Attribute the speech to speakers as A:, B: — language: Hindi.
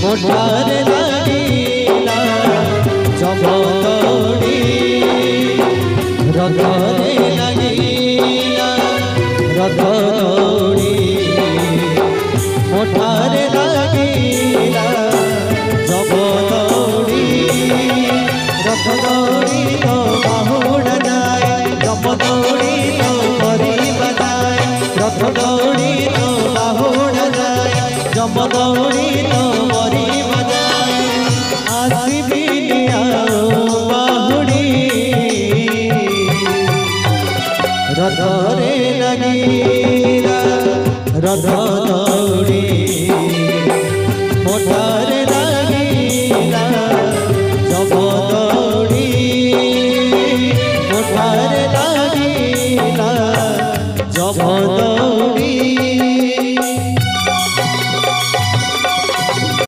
A: मोठारे लागिला जमदौड़ी रथरे लागिला रथदौड़ी मोठारे लागिला जमदौड़ी रथदौड़ी तो बाहुड़ा जाए जमदौड़ी तो बरी बजाए रथदौड़ी तो बाहुड़ा जाए जमदौड़ी तो बरी बजाए आसिबिनी बाहुड़ी रथरे लगिला रथदौड़ी मोठारे